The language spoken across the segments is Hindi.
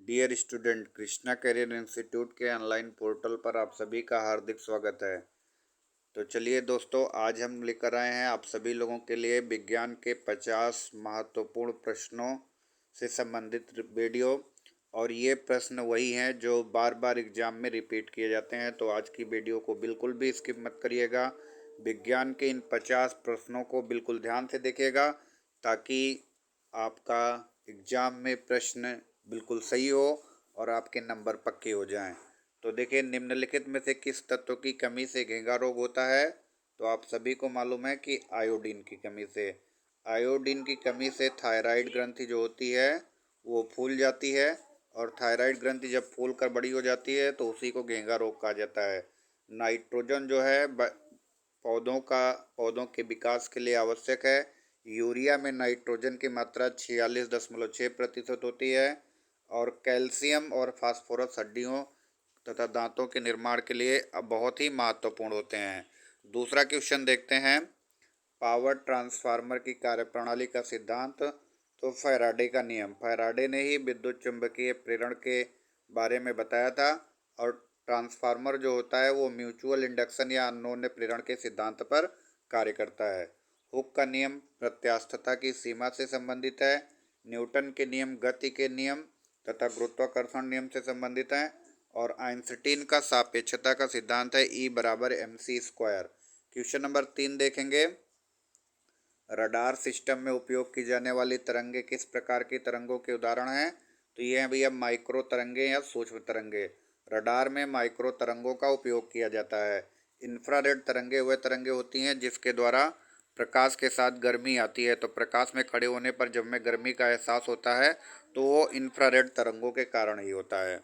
Dear student, Krishna career institute के ऑनलाइन पोर्टल पर आप सभी का हार्दिक स्वागत है। तो चलिए दोस्तों, आज हम लेकर आए हैं आप सभी लोगों के लिए विज्ञान के 50 महत्वपूर्ण प्रश्नों से संबंधित वीडियो। और ये प्रश्न वही हैं जो बार बार एग्जाम में रिपीट किए जाते हैं। तो आज की वीडियो को बिल्कुल भी स्किप मत करिएगा। विज्ञान के इन 50 प्रश्नों को बिल्कुल ध्यान से देखिएगा ताकि आपका एग्जाम में प्रश्न बिल्कुल सही हो और आपके नंबर पक्के हो जाएं। तो देखिए, निम्नलिखित में से किस तत्व की कमी से घेंघा रोग होता है? तो आप सभी को मालूम है कि आयोडीन की कमी से। आयोडीन की कमी से थायराइड ग्रंथि जो होती है वो फूल जाती है, और थायराइड ग्रंथि जब फूल कर बड़ी हो जाती है तो उसी को घेंघा रोग कहा जाता है। नाइट्रोजन जो है पौधों के विकास के लिए आवश्यक है। यूरिया में नाइट्रोजन की मात्रा 46.6% होती है। और कैल्शियम और फास्फोरस हड्डियों तथा दांतों के निर्माण के लिए बहुत ही महत्वपूर्ण होते हैं। दूसरा क्वेश्चन देखते हैं, पावर ट्रांसफार्मर की कार्यप्रणाली का सिद्धांत। तो फैराडे का नियम, फैराडे ने ही विद्युत चुंबकीय प्रेरण के बारे में बताया था। और ट्रांसफार्मर जो होता है वो म्यूचुअल इंडक्शन या अन्योन्य प्रेरण के सिद्धांत पर कार्य करता है। हुक का नियम प्रत्यास्थता की सीमा से संबंधित है। न्यूटन के नियम गति के नियम तथा गुरुत्वाकर्षण नियम से संबंधित है। और आइंस्टीन का सापेक्षता का सिद्धांत है E = mc²। क्वेश्चन नंबर 3 देखेंगे, रडार सिस्टम में उपयोग की जाने वाली तरंगे किस प्रकार की तरंगों के उदाहरण हैं? तो ये हैं भैया माइक्रो तरंगे या सूक्ष्म तरंगे। रडार में माइक्रो तरंगों का उपयोग किया जाता है। इंफ्रारेड तरंगे वह तरंगे होती हैं जिसके द्वारा प्रकाश के साथ गर्मी आती है। तो प्रकाश में खड़े होने पर जब हमें गर्मी का एहसास होता है तो वो इंफ्रारेड तरंगों के कारण ही होता है।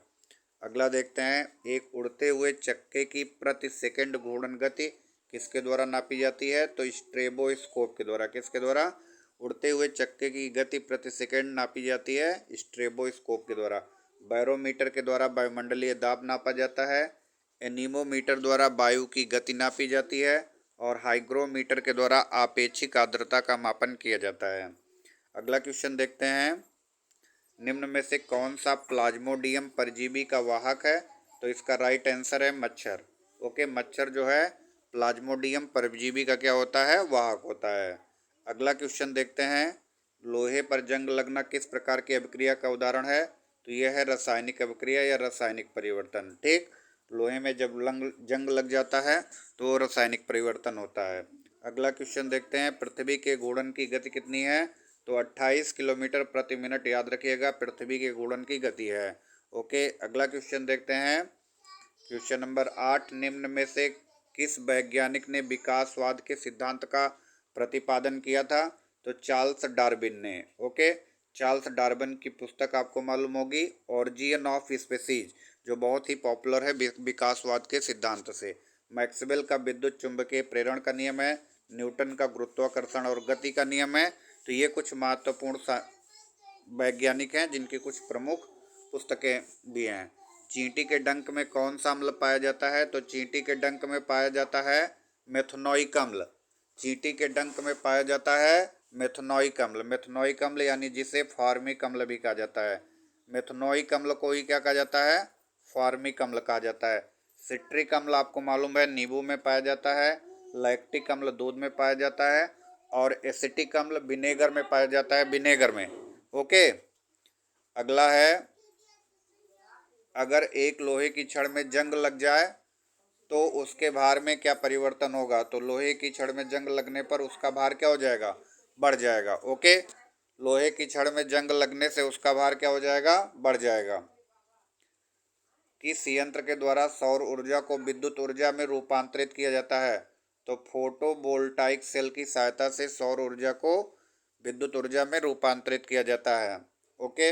अगला देखते हैं, एक उड़ते हुए चक्के की प्रति सेकंड घूर्णन गति किसके द्वारा नापी जाती है? तो स्ट्रेबोस्कोप के द्वारा। किसके द्वारा? उड़ते हुए चक्के की गति प्रति सेकंड नापी जाती है स्ट्रेबोस्कोप के द्वारा। बैरोमीटर के द्वारा वायुमंडलीय दाब नापा जाता है। एनीमोमीटर द्वारा वायु की गति नापी जाती है। और हाइग्रोमीटर के द्वारा आपेक्षिक आर्द्रता का मापन किया जाता है। अगला क्वेश्चन देखते हैं, निम्न में से कौन सा प्लाज्मोडियम परजीवी का वाहक है? तो इसका राइट आंसर है मच्छर। ओके, मच्छर जो है प्लाज्मोडियम परजीवी का क्या होता है? वाहक होता है। अगला क्वेश्चन देखते हैं, लोहे पर जंग लगना किस प्रकार की अभिक्रिया का उदाहरण है? तो यह है रासायनिक अभिक्रिया या रासायनिक परिवर्तन। ठीक, लोहे में जब जंग लग जाता है तो रासायनिक परिवर्तन होता है। अगला क्वेश्चन देखते हैं, पृथ्वी के घूर्णन की गति कितनी है? तो 28 किलोमीटर प्रति मिनट, याद रखिएगा, पृथ्वी के घूर्णन की गति है। ओके, अगला क्वेश्चन देखते हैं, क्वेश्चन नंबर 8, निम्न में से किस वैज्ञानिक ने विकासवाद के सिद्धांत का प्रतिपादन किया था? तो चार्ल्स डार्विन ने। ओके, चार्ल्स डार्विन की पुस्तक आपको मालूम होगी, ऑरिजिन ऑफ स्पीसीज, जो बहुत ही पॉपुलर है विकासवाद के सिद्धांत से। मैक्सवेल का विद्युत चुंबकीय प्रेरण का नियम है। न्यूटन का गुरुत्वाकर्षण और गति का नियम है। तो ये कुछ महत्वपूर्ण वैज्ञानिक हैं जिनकी कुछ प्रमुख पुस्तकें भी हैं। चींटी के डंक में कौन सा अम्ल पाया जाता है? तो चींटी के डंक में पाया जाता है मेथनोइक अम्ल। चींटी के डंक में पाया जाता है मेथनोइक अम्ल। मेथनोइक अम्ल यानी जिसे फॉर्मिक अम्ल भी कहा जाता है। मेथनोइक अम्ल को ही क्या कहा जाता है? फॉर्मिक अम्ल कहा जाता है। सिट्रिक अम्ल आपको मालूम है नींबू में पाया जाता है। लैक्टिक अम्ल दूध में पाया जाता है। और एसिटिक अम्ल विनेगर में पाया जाता है, विनेगर में। ओके, अगला है, अगर एक लोहे की छड़ में जंग लग जाए तो उसके भार में क्या परिवर्तन होगा? तो लोहे की छड़ में जंग लगने पर उसका भार क्या हो जाएगा? बढ़ जाएगा। ओके, लोहे की छड़ में जंग लगने से उसका भार क्या हो जाएगा? बढ़ जाएगा। किस यंत्र के द्वारा सौर ऊर्जा को विद्युत ऊर्जा में रूपांतरित किया जाता है? तो फोटोवोल्टाइक सेल की सहायता से सौर ऊर्जा को विद्युत ऊर्जा में रूपांतरित किया जाता है। ओके,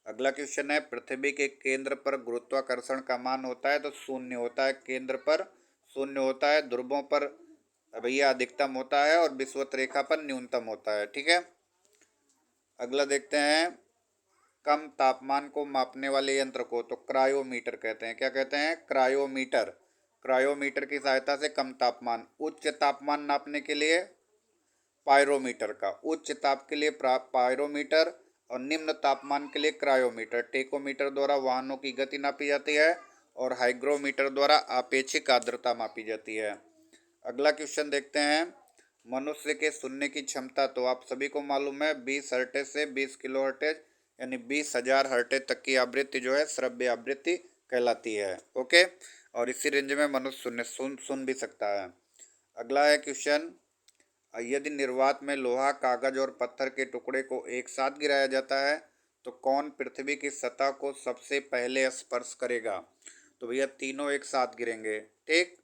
अगला क्वेश्चन है, पृथ्वी के केंद्र पर गुरुत्वाकर्षण का मान होता है? तो शून्य होता है, केंद्र पर शून्य होता है, ध्रुवों पर भैया अधिकतम होता है और विषुवत रेखा पर न्यूनतम होता है। ठीक है, अगला देखते हैं, कम तापमान को मापने वाले यंत्र को तो क्रायोमीटर कहते हैं। क्या कहते हैं? क्रायोमीटर। क्रायोमीटर की सहायता से कम तापमान, उच्च तापमान नापने के लिए पायरोमीटर का, उच्च ताप के लिए पायरोमीटर, और निम्न तापमान के लिए क्रायोमीटर। टेकोमीटर द्वारा वाहनों की गति नापी जाती है और हाइग्रोमीटर द्वारा आपेक्षिक आर्द्रता मापी जाती है। अगला क्वेश्चन देखते हैं। मनुष्य के सुनने की क्षमता तो आप सभी को मालूम है 20 हर्ट्ज से 20 किलो हर्ट्ज यानी 20,000 हर्ट्ज तक की आवृत्ति जो है श्रव्य आवृत्ति कहलाती है। ओके, और इसी रेंज में मनुष्य सुन भी सकता है। अगला है क्वेश्चन, यदि निर्वात में लोहा, कागज और पत्थर के टुकड़े को एक साथ गिराया जाता है तो कौन पृथ्वी की सतह को सबसे पहले स्पर्श करेगा? तो भैया तीनों एक साथ गिरेंगे। ठीक,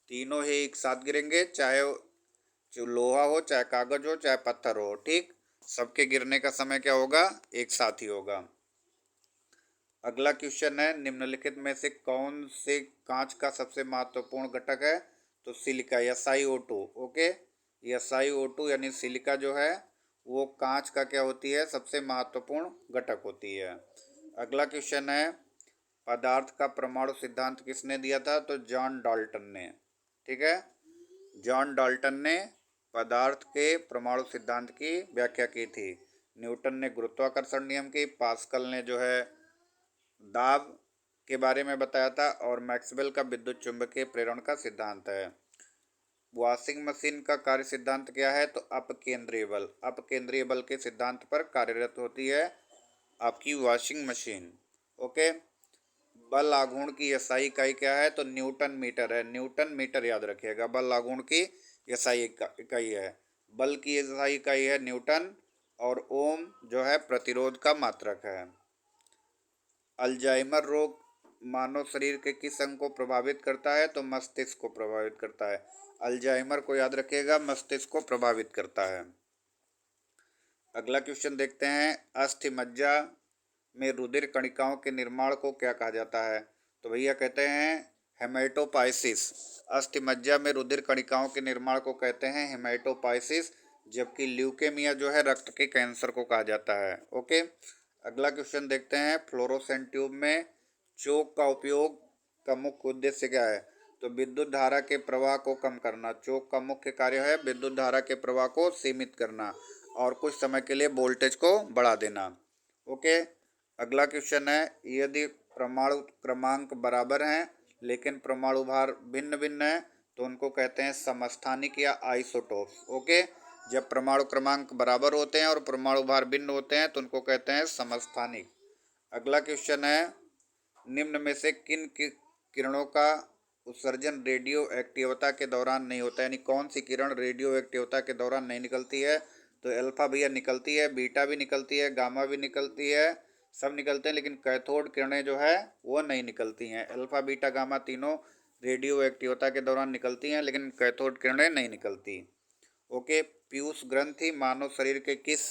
तीनों ही एक साथ गिरेंगे, चाहे जो लोहा हो, चाहे कागज हो, चाहे पत्थर हो। ठीक, सबके गिरने का समय क्या होगा? एक साथ ही होगा। अगला क्वेश्चन है, निम्नलिखित में से कौन से कांच का सबसे महत्वपूर्ण घटक है? तो सिलिका या SiO2। ओके, या SiO2 यानी सिलिका जो है वो कांच का क्या होती है? सबसे महत्वपूर्ण घटक होती है। अगला क्वेश्चन है, पदार्थ का परमाणु सिद्धांत किसने दिया था? तो जॉन डाल्टन ने। ठीक है, जॉन डाल्टन ने पदार्थ के परमाणु सिद्धांत की व्याख्या की थी। न्यूटन ने गुरुत्वाकर्षण नियम की, पास्कल ने जो है दाब के बारे में बताया था, और मैक्सवेल का विद्युत चुंबकीय प्रेरण का सिद्धांत है। वॉशिंग मशीन का कार्य सिद्धांत क्या है? तो अपकेंद्रीय बल। अपकेंद्रीय बल के सिद्धांत पर कार्यरत होती है आपकी वॉशिंग मशीन। ओके, बल आघूर्ण की एसआई इकाई क्या है? तो न्यूटन मीटर है। न्यूटन मीटर याद रखिएगा। बल आघूर्ण की एसआई इकाई है। बल की एसआई इकाई है न्यूटन, और ओम जो है प्रतिरोध का मात्रक है। अल्जाइमर रोग मानव शरीर के किस अंग को प्रभावित करता है? तो मस्तिष्क को प्रभावित करता है। अल्जाइमर को याद रखिएगा, मस्तिष्क को प्रभावित करता है। अगला क्वेश्चन देखते हैं, अस्थि मज्जा में रुधिर कणिकाओं के निर्माण को क्या कहा जाता है? तो भैया कहते हैं हेमेटोपाइसिस। अस्थि मज्जा में रुधिर कणिकाओं के निर्माण को कहते हैं हेमेटोपाइसिस, जबकि ल्यूकेमिया जो है रक्त के कैंसर को कहा जाता है। ओके, अगला क्वेश्चन देखते हैं, फ्लोरोसेंट ट्यूब में चोक का उपयोग का मुख्य उद्देश्य क्या है? तो विद्युत धारा के प्रवाह को कम करना। चोक का मुख्य कार्य है विद्युत धारा के प्रवाह को सीमित करना और कुछ समय के लिए वोल्टेज को बढ़ा देना। ओके, अगला क्वेश्चन है, यदि परमाणु क्रमांक बराबर हैं लेकिन परमाणु भार भिन्न भिन्न है तो उनको कहते हैं समस्थानिक या आइसोटोप्स। ओके, जब परमाणु क्रमांक बराबर होते हैं और परमाणु भार भिन्न होते हैं तो उनको कहते हैं समस्थानिक। अगला क्वेश्चन है, निम्न में से किन किरणों का उत्सर्जन रेडियो एक्टिवता के दौरान नहीं होता? यानी कौन सी किरण रेडियो एक्टिवता के दौरान नहीं निकलती है? तो अल्फा भैया निकलती है, बीटा भी निकलती है, गामा भी निकलती है, सब निकलते हैं, लेकिन कैथोड किरणें जो है वो नहीं निकलती हैं। अल्फा बीटा गामा तीनों रेडियो एक्टिवता के दौरान निकलती हैं, लेकिन कैथोड किरणें नहीं निकलती। ओके, पीयूष ग्रंथि मानव शरीर के किस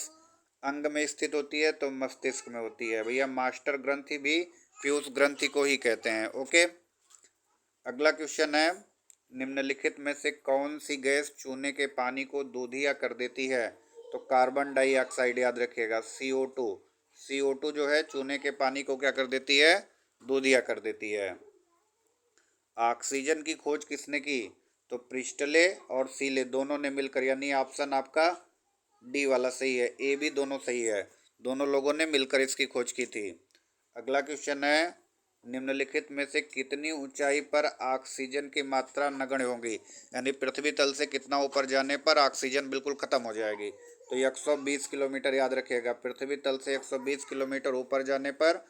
अंग में स्थित होती है? तो मस्तिष्क में होती है। भैया मास्टर ग्रंथि भी पीयूष ग्रंथि को ही कहते हैं। ओके, अगला क्वेश्चन है, निम्नलिखित में से कौन सी गैस चूने के पानी को दूधिया कर देती है? तो कार्बन डाइऑक्साइड याद रखिएगा, CO2। CO2 जो है चूने के पानी को क्या कर देती है? दूधिया कर देती है। ऑक्सीजन की खोज किसने की? तो प्रिस्टले और सीले दोनों ने मिलकर, यानी ऑप्शन आपका डी वाला सही है, ए भी दोनों सही है, दोनों लोगों ने मिलकर इसकी खोज की थी। अगला क्वेश्चन है, निम्नलिखित में से कितनी ऊंचाई पर ऑक्सीजन की मात्रा नगण्य होगी? यानी पृथ्वी तल से कितना ऊपर जाने पर ऑक्सीजन बिल्कुल खत्म हो जाएगी? तो 120 किलोमीटर याद रखिएगा। पृथ्वी तल से 120 किलोमीटर ऊपर जाने पर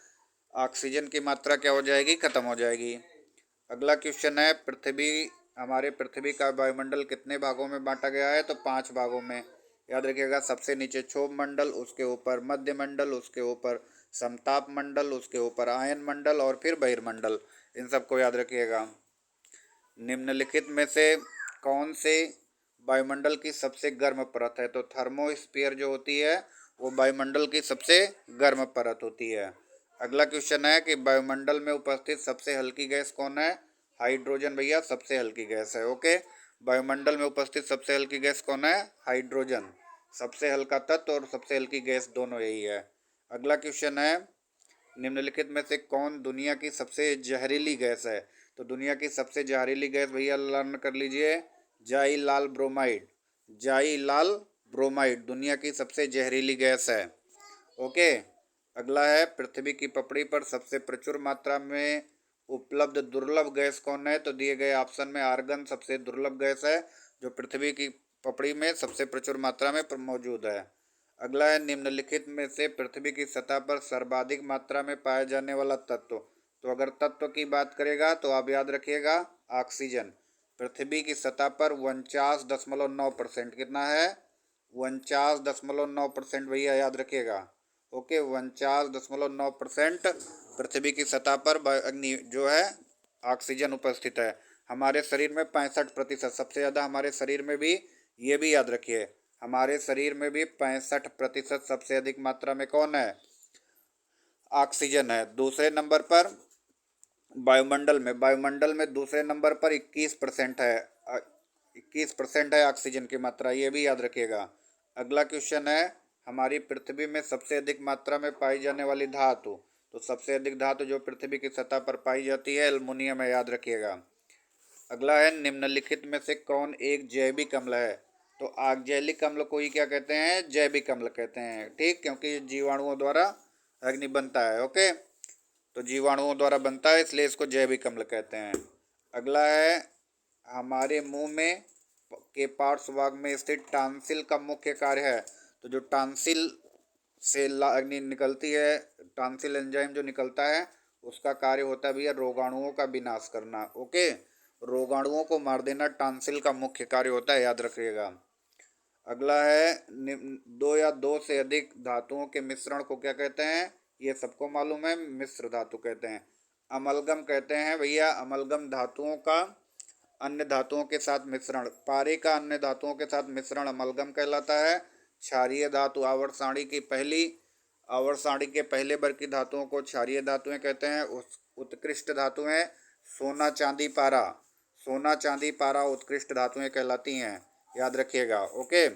ऑक्सीजन की मात्रा क्या हो जाएगी? खत्म हो जाएगी। अगला क्वेश्चन है, हमारे पृथ्वी का वायुमंडल कितने भागों में बांटा गया है? तो 5 भागों में। याद रखिएगा, सबसे नीचे क्षोभ मंडल, उसके ऊपर मध्य मंडल, उसके ऊपर समताप मंडल, उसके ऊपर आयन मंडल और फिर बहिर्मंडल। इन सबको याद रखिएगा। निम्नलिखित में से कौन से वायुमंडल की सबसे गर्म परत है? तो थर्मोस्फीयर जो होती है वो वायुमंडल की सबसे गर्म परत होती है। अगला क्वेश्चन है कि वायुमंडल में उपस्थित सबसे हल्की गैस कौन है? हाइड्रोजन भैया सबसे हल्की गैस है। ओके, वायुमंडल में उपस्थित सबसे हल्की गैस कौन है? हाइड्रोजन। सबसे हल्का तत्व और सबसे हल्की गैस दोनों यही है। अगला क्वेश्चन है, निम्नलिखित में से कौन दुनिया की सबसे जहरीली गैस है? तो दुनिया की सबसे जहरीली गैस भैया लर्न कर लीजिए, जाई लाल ब्रोमाइड। जाई लाल ब्रोमाइड दुनिया की सबसे जहरीली गैस है। ओके। अगला है, पृथ्वी की पपड़ी पर सबसे प्रचुर मात्रा में उपलब्ध दुर्लभ गैस कौन है? तो दिए गए ऑप्शन में आर्गन सबसे दुर्लभ गैस है जो पृथ्वी की पपड़ी में सबसे प्रचुर मात्रा में मौजूद है। अगला है, निम्नलिखित में से पृथ्वी की सतह पर सर्वाधिक मात्रा में पाया जाने वाला तत्व। तो अगर तत्व की बात करेगा तो आप याद रखिएगा ऑक्सीजन। पृथ्वी की सतह पर 49.9% कितना है? 49.9% भैया याद रखिएगा। ओके, 49.9% पृथ्वी की सतह पर अग्नि जो है ऑक्सीजन उपस्थित है। हमारे शरीर में 65% सबसे ज़्यादा हमारे शरीर में भी, ये भी याद रखिए, हमारे शरीर में भी 65% सबसे अधिक मात्रा में कौन है? ऑक्सीजन है। दूसरे नंबर पर वायुमंडल में दूसरे नंबर पर 21% है। 21% है ऑक्सीजन की मात्रा, ये भी याद रखिएगा। अगला क्वेश्चन है, हमारी पृथ्वी में सबसे अधिक मात्रा में पाई जाने वाली धातु। तो सबसे अधिक धातु जो पृथ्वी की सतह पर पाई जाती है एल्युमिनियम है, याद रखिएगा। अगला है, निम्नलिखित में से कौन एक जैविक अम्ल है? तो आक्जेलिक अम्ल को ही क्या कहते हैं? जैविक अम्ल कहते हैं, ठीक, क्योंकि जीवाणुओं द्वारा अग्नि बनता है। ओके, तो जीवाणुओं द्वारा बनता है इसलिए इसको जैविक अम्ल कहते हैं। अगला है, हमारे मुंह में के पार्श्व भाग में स्थित टांसिल का मुख्य कार्य है। तो जो टांसिल से अग्नि निकलती है, टांसिल एंजाइम जो निकलता है उसका कार्य होता है भैया रोगाणुओं का विनाश करना। ओके, रोगाणुओं को मार देना टांसिल का मुख्य कार्य होता है, याद रखिएगा। अगला है, दो या दो से अधिक धातुओं के मिश्रण को क्या कहते हैं? ये सबको मालूम है, मिश्र धातु कहते हैं। अमलगम कहते हैं भैया, अमलगम धातुओं का अन्य धातुओं के साथ मिश्रण। पारे का अन्य धातुओं के साथ मिश्रण अमलगम कहलाता है। क्षारीय धातु आवर्त सारणी के पहले वर्ग की धातुओं को क्षारीय धातुएं कहते हैं। उत्कृष्ट धातुएं सोना चांदी पारा उत्कृष्ट धातुएं कहलाती हैं, याद रखिएगा। ओके,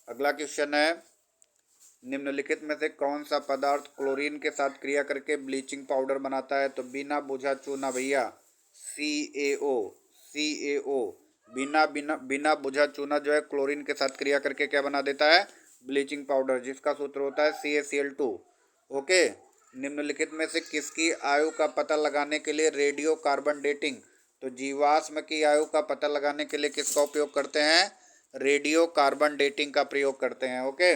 अगला क्वेश्चन है, निम्नलिखित में से कौन सा पदार्थ क्लोरीन के साथ क्रिया करके ब्लीचिंग पाउडर बनाता है? तो बिना बुझा चूना भैया, CaO बिना बुझा चूना जो है क्लोरीन के साथ क्रिया करके क्या बना देता है? ब्लीचिंग पाउडर, जिसका सूत्र होता है CaCl2। ओके, निम्नलिखित में से किसकी आयु का पता लगाने के लिए रेडियो कार्बन डेटिंग। तो जीवाश्म की आयु का पता लगाने के लिए किसका उपयोग करते हैं? रेडियो कार्बन डेटिंग का प्रयोग करते हैं। ओके,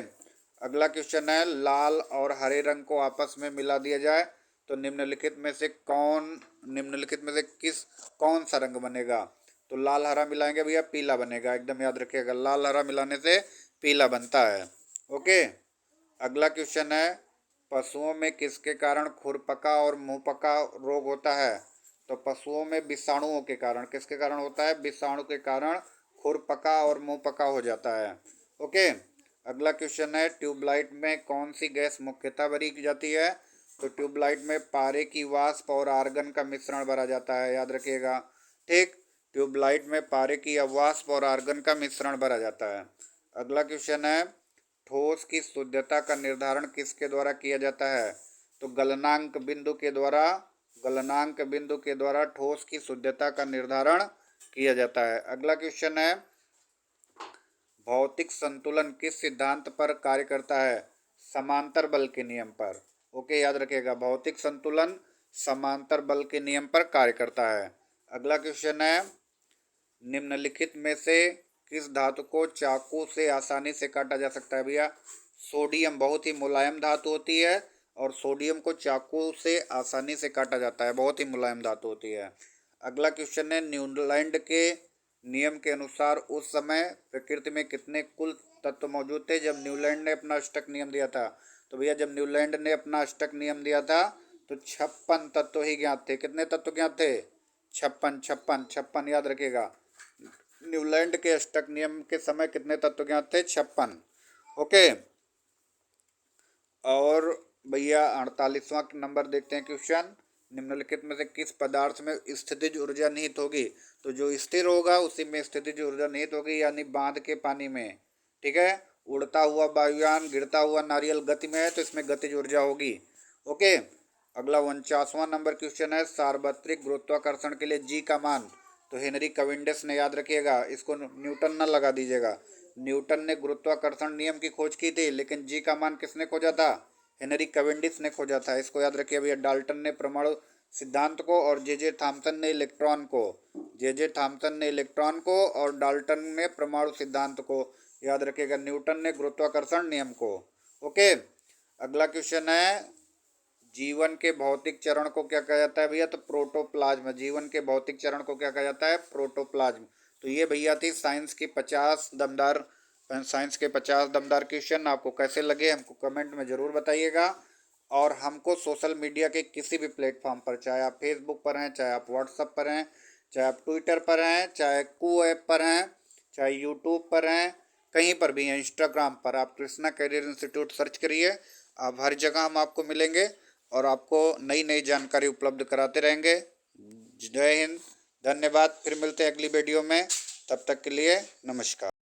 अगला क्वेश्चन है, लाल और हरे रंग को आपस में मिला दिया जाए तो निम्नलिखित में से कौन सा रंग बनेगा? तो लाल हरा मिलाएंगे भैया पीला बनेगा, एकदम याद रखिएगा, लाल हरा मिलाने से पीला बनता है। ओके, अगला क्वेश्चन है, पशुओं में किसके कारण खुरपका और मुंहपका रोग होता है? तो पशुओं में विषाणुओं के कारण, किसके कारण होता है? विषाणु के कारण खुरपका और मुंहपका हो जाता है। ओके, अगला क्वेश्चन है, ट्यूबलाइट में कौन सी गैस मुख्यतः भरी की जाती है? तो ट्यूबलाइट में पारे की वाष्प और आर्गन का मिश्रण भरा जाता है, याद रखिएगा। ठीक, ट्यूबलाइट में पारे की वाष्प और आर्गन का मिश्रण भरा जाता है। अगला क्वेश्चन है, ठोस की शुद्धता का निर्धारण किसके द्वारा किया जाता है? तो गलनांक बिंदु के द्वारा ठोस की शुद्धता का निर्धारण किया जाता है। अगला क्वेश्चन है, भौतिक संतुलन किस सिद्धांत पर कार्य करता है? समांतर बल के नियम पर। ओके, याद रखिएगा, भौतिक संतुलन समांतर बल के नियम पर कार्य करता है। अगला क्वेश्चन है, निम्नलिखित में से किस धातु को चाकू से आसानी से काटा जा सकता है? भैया सोडियम बहुत ही मुलायम धातु होती है और सोडियम को चाकू से आसानी से काटा जाता है, बहुत ही मुलायम धातु होती है। अगला क्वेश्चन है, न्यूलैंड के नियम के अनुसार उस समय प्रकृति में कितने कुल तत्व मौजूद थे जब न्यूलैंड ने अपना अष्टक नियम दिया था? तो भैया जब न्यूलैंड ने अपना अष्टक नियम दिया था तो 56 तत्व ही ज्ञात थे। कितने तत्व ज्ञात थे? 56 याद रखिएगा। न्यूलैंड के अष्टक नियम के समय कितने तत्व ज्ञात थे? 56। ओके, और भैया 48वां नंबर देखते हैं क्वेश्चन, निम्नलिखित में से किस पदार्थ में स्थितिज ऊर्जा निहित होगी? तो जो स्थिर होगा उसी में स्थितिज ऊर्जा निहित होगी, यानी बांध के पानी में। ठीक है, उड़ता हुआ वायुयान, गिरता हुआ नारियल गति में है तो इसमें गतिज ऊर्जा होगी। ओके, अगला 49वां नंबर क्वेश्चन है, सार्वत्रिक गुरुत्वाकर्षण के लिए जी का मान। तो हेनरी कैवेंडिश ने, याद रखिएगा, इसको न्यूटन न लगा दीजिएगा। न्यूटन ने गुरुत्वाकर्षण नियम की खोज की थी, लेकिन जी का मान किसने खोजा था? हेनरी कैवेंडिश ने खोजा था, इसको याद रखिए भैया। डाल्टन ने परमाणु सिद्धांत को और जे थॉमसन ने इलेक्ट्रॉन को, जे थॉमसन ने इलेक्ट्रॉन को और डाल्टन ने परमाणु सिद्धांत को याद रखिएगा। न्यूटन ने गुरुत्वाकर्षण नियम को। ओके, अगला क्वेश्चन है, जीवन के भौतिक चरण को क्या कहा जाता है भैया? तो प्रोटोप्लाज्म। जीवन के भौतिक चरण को क्या कहा जाता है? प्रोटोप्लाज्म। तो ये भैया थी साइंस के 50 दमदार क्वेश्चन। आपको कैसे लगे हमको कमेंट में ज़रूर बताइएगा। और हमको सोशल मीडिया के किसी भी प्लेटफॉर्म पर, चाहे आप फेसबुक पर हैं, चाहे आप व्हाट्सएप पर हैं, चाहे आप ट्विटर पर हैं, चाहे कू ऐप पर हैं, चाहे यूट्यूब पर हैं, कहीं पर भी हैं, इंस्टाग्राम पर आप कृष्णा कैरियर इंस्टीट्यूट सर्च करिए। आप हर जगह हम आपको मिलेंगे और आपको नई नई जानकारी उपलब्ध कराते रहेंगे। जय हिंद, धन्यवाद। फिर मिलते हैं अगली वीडियो में, तब तक के लिए नमस्कार।